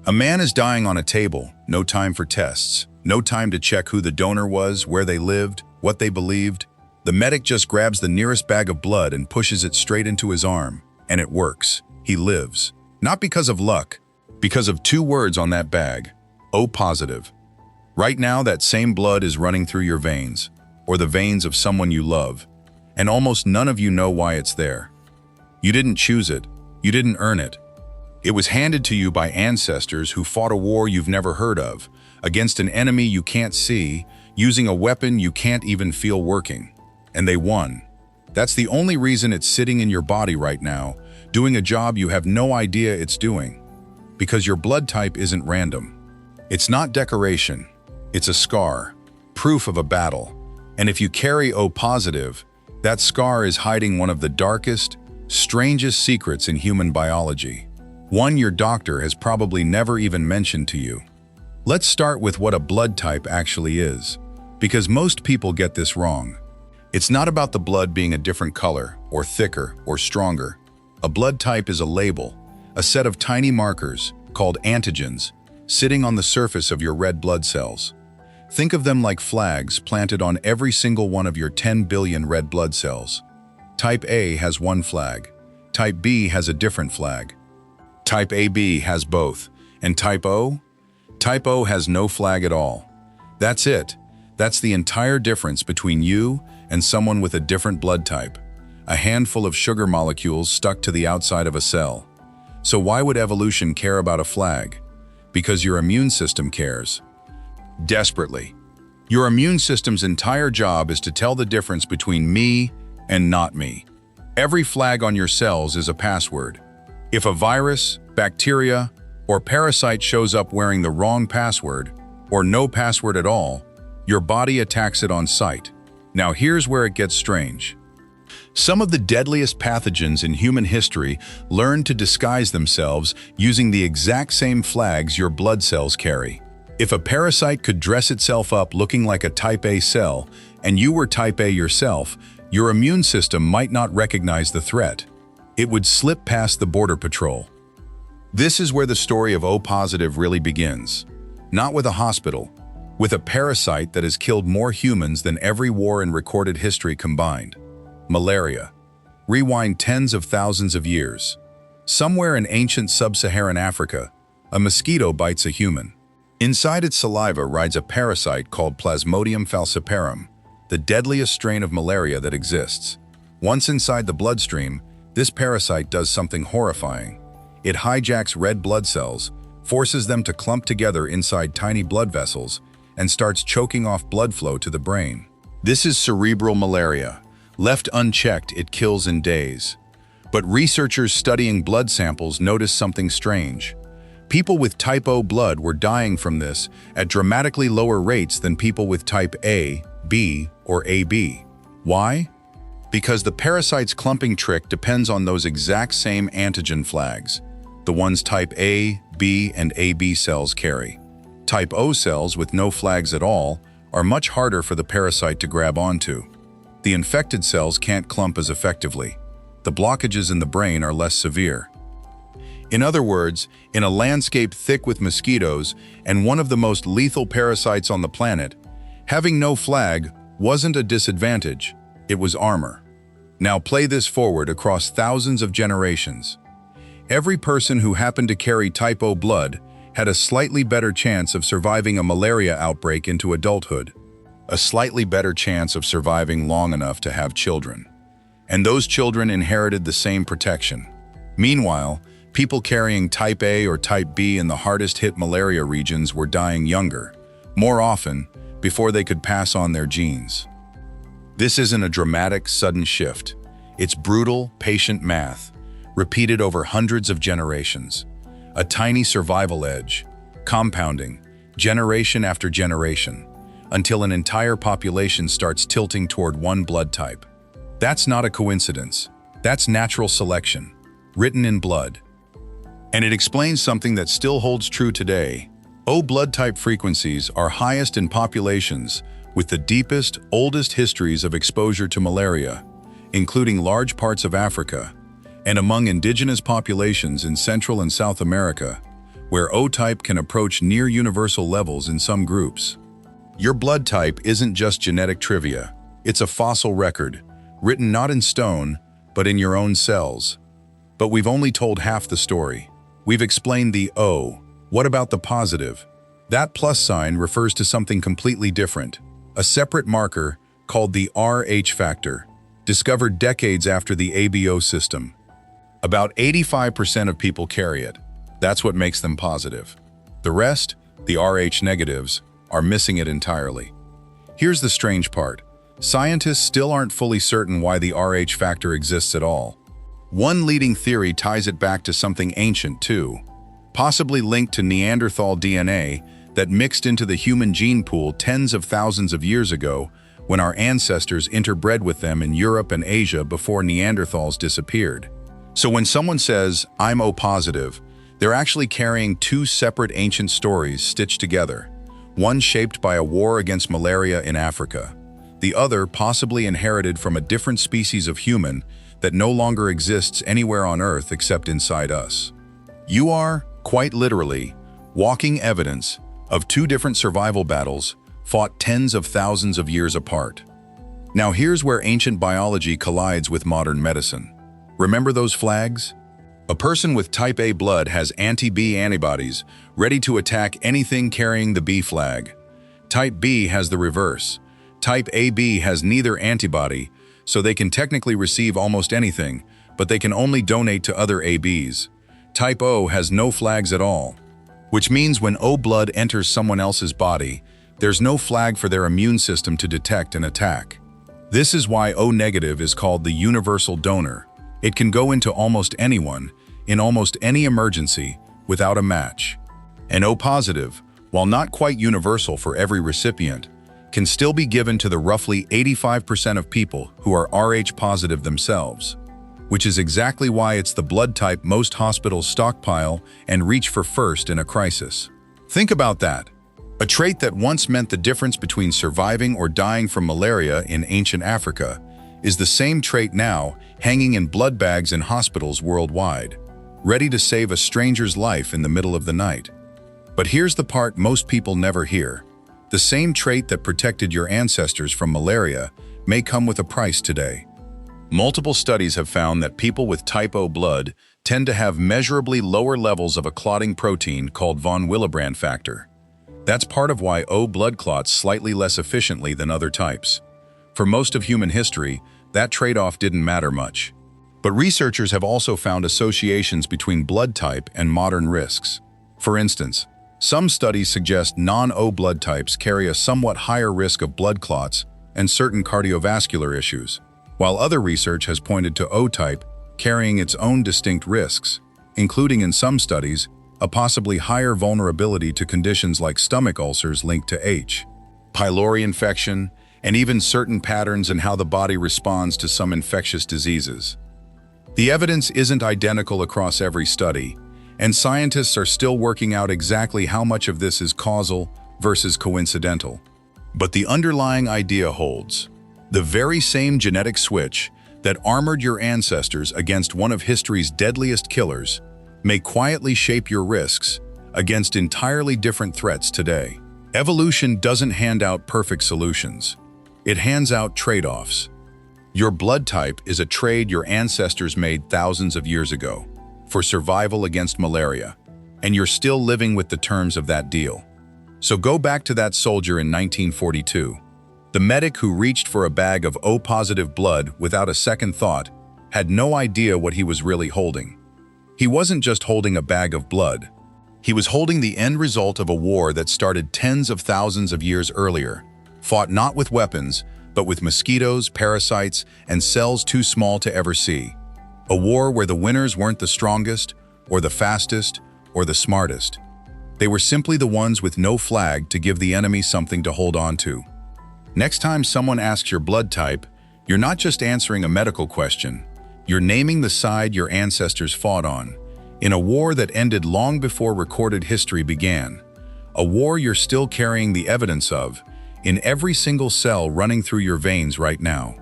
A man is dying on a table, no time for tests, no time to check who the donor was, where they lived, what they believed. The medic just grabs the nearest bag of blood and pushes it straight into his arm, and it works. He lives. Not because of luck, because of two words on that bag: O positive. Right now, that same blood is running through your veins, or the veins of someone you love, and almost none of you know why it's there. You didn't choose it. You didn't earn it. It was handed to you by ancestors who fought a war you've never heard of, against an enemy you can't see, using a weapon you can't even feel working. And they won. That's the only reason it's sitting in your body right now, doing a job you have no idea it's doing. Because your blood type isn't random. It's not decoration. It's a scar, proof of a battle. And if you carry O positive, that scar is hiding one of the darkest, strangest secrets in human biology. One your doctor has probably never even mentioned to you. Let's start with what a blood type actually is, because most people get this wrong. It's not about the blood being a different color, or thicker, or stronger. A blood type is a label, a set of tiny markers, called antigens, sitting on the surface of your red blood cells. Think of them like flags planted on every single one of your 10 billion red blood cells. Type A has one flag. Type B has a different flag. Type AB has both. And Type O? Type O has no flag at all. That's it. That's the entire difference between you and someone with a different blood type. A handful of sugar molecules stuck to the outside of a cell. So why would evolution care about a flag? Because your immune system cares. Desperately. Your immune system's entire job is to tell the difference between me and not me. Every flag on your cells is a password. If a virus, bacteria, or parasite shows up wearing the wrong password, or no password at all, your body attacks it on sight. Now here's where it gets strange. Some of the deadliest pathogens in human history learned to disguise themselves using the exact same flags your blood cells carry. If a parasite could dress itself up looking like a Type A cell, and you were Type A yourself, your immune system might not recognize the threat. It would slip past the border patrol. This is where the story of O positive really begins. Not with a hospital, with a parasite that has killed more humans than every war in recorded history combined. Malaria. Rewind tens of thousands of years. Somewhere in ancient sub-Saharan Africa, a mosquito bites a human. Inside its saliva rides a parasite called Plasmodium falciparum, the deadliest strain of malaria that exists. Once inside the bloodstream, this parasite does something horrifying. It hijacks red blood cells, forces them to clump together inside tiny blood vessels, and starts choking off blood flow to the brain. This is cerebral malaria. Left unchecked, it kills in days. But researchers studying blood samples noticed something strange. People with Type O blood were dying from this at dramatically lower rates than people with Type A, B, or AB. Why? Because the parasite's clumping trick depends on those exact same antigen flags, the ones Type A, B, and AB cells carry. Type O cells with no flags at all are much harder for the parasite to grab onto. The infected cells can't clump as effectively. The blockages in the brain are less severe. In other words, in a landscape thick with mosquitoes and one of the most lethal parasites on the planet, having no flag wasn't a disadvantage, it was armor. Now play this forward across thousands of generations. Every person who happened to carry Type O blood had a slightly better chance of surviving a malaria outbreak into adulthood, a slightly better chance of surviving long enough to have children. And those children inherited the same protection. Meanwhile, people carrying Type A or Type B in the hardest-hit malaria regions were dying younger, more often, before they could pass on their genes. This isn't a dramatic, sudden shift. It's brutal, patient math, repeated over hundreds of generations. A tiny survival edge, compounding, generation after generation, until an entire population starts tilting toward one blood type. That's not a coincidence. That's natural selection, written in blood. And it explains something that still holds true today. O blood type frequencies are highest in populations with the deepest, oldest histories of exposure to malaria, including large parts of Africa, and among indigenous populations in Central and South America, where O-type can approach near universal levels in some groups. Your blood type isn't just genetic trivia. It's a fossil record, written not in stone, but in your own cells. But we've only told half the story. We've explained the O. What about the positive? That plus sign refers to something completely different, a separate marker called the Rh factor, discovered decades after the ABO system. About 85% of people carry it. That's what makes them positive. The rest, the Rh negatives, are missing it entirely. Here's the strange part. Scientists still aren't fully certain why the Rh factor exists at all. One leading theory ties it back to something ancient too, possibly linked to Neanderthal DNA that mixed into the human gene pool tens of thousands of years ago when our ancestors interbred with them in Europe and Asia before Neanderthals disappeared. So when someone says, "I'm O positive," they're actually carrying two separate ancient stories stitched together, one shaped by a war against malaria in Africa, the other possibly inherited from a different species of human that no longer exists anywhere on Earth except inside us. You are, quite literally, walking evidence of two different survival battles fought tens of thousands of years apart. Now here's where ancient biology collides with modern medicine. Remember those flags? A person with type A blood has anti-B antibodies ready to attack anything carrying the B flag. Type B has the reverse. Type AB has neither antibody, so they can technically receive almost anything, but they can only donate to other ABs. Type O has no flags at all, which means when O blood enters someone else's body, there's no flag for their immune system to detect and attack. This is why O negative is called the universal donor. It can go into almost anyone, in almost any emergency, without a match. And O positive, while not quite universal for every recipient, can still be given to the roughly 85% of people who are Rh positive themselves, which is exactly why it's the blood type most hospitals stockpile and reach for first in a crisis. Think about that. A trait that once meant the difference between surviving or dying from malaria in ancient Africa is the same trait now hanging in blood bags in hospitals worldwide, ready to save a stranger's life in the middle of the night. But here's the part most people never hear. The same trait that protected your ancestors from malaria may come with a price today. Multiple studies have found that people with type O blood tend to have measurably lower levels of a clotting protein called von Willebrand factor. That's part of why O blood clots slightly less efficiently than other types. For most of human history, that trade-off didn't matter much. But researchers have also found associations between blood type and modern risks. For instance, some studies suggest non-O blood types carry a somewhat higher risk of blood clots and certain cardiovascular issues, while other research has pointed to O-type carrying its own distinct risks, including in some studies, a possibly higher vulnerability to conditions like stomach ulcers linked to H, pylori infection, and even certain patterns in how the body responds to some infectious diseases. The evidence isn't identical across every study, and scientists are still working out exactly how much of this is causal versus coincidental. But the underlying idea holds. The very same genetic switch that armored your ancestors against one of history's deadliest killers may quietly shape your risks against entirely different threats today. Evolution doesn't hand out perfect solutions. It hands out trade-offs. Your blood type is a trade your ancestors made thousands of years ago for survival against malaria, and you're still living with the terms of that deal. So go back to that soldier in 1942. The medic who reached for a bag of O-positive blood without a second thought had no idea what he was really holding. He wasn't just holding a bag of blood. He was holding the end result of a war that started tens of thousands of years earlier, fought not with weapons, but with mosquitoes, parasites, and cells too small to ever see. A war where the winners weren't the strongest, or the fastest, or the smartest. They were simply the ones with no flag to give the enemy something to hold on to. Next time someone asks your blood type, you're not just answering a medical question. You're naming the side your ancestors fought on, in a war that ended long before recorded history began. A war you're still carrying the evidence of, in every single cell running through your veins right now.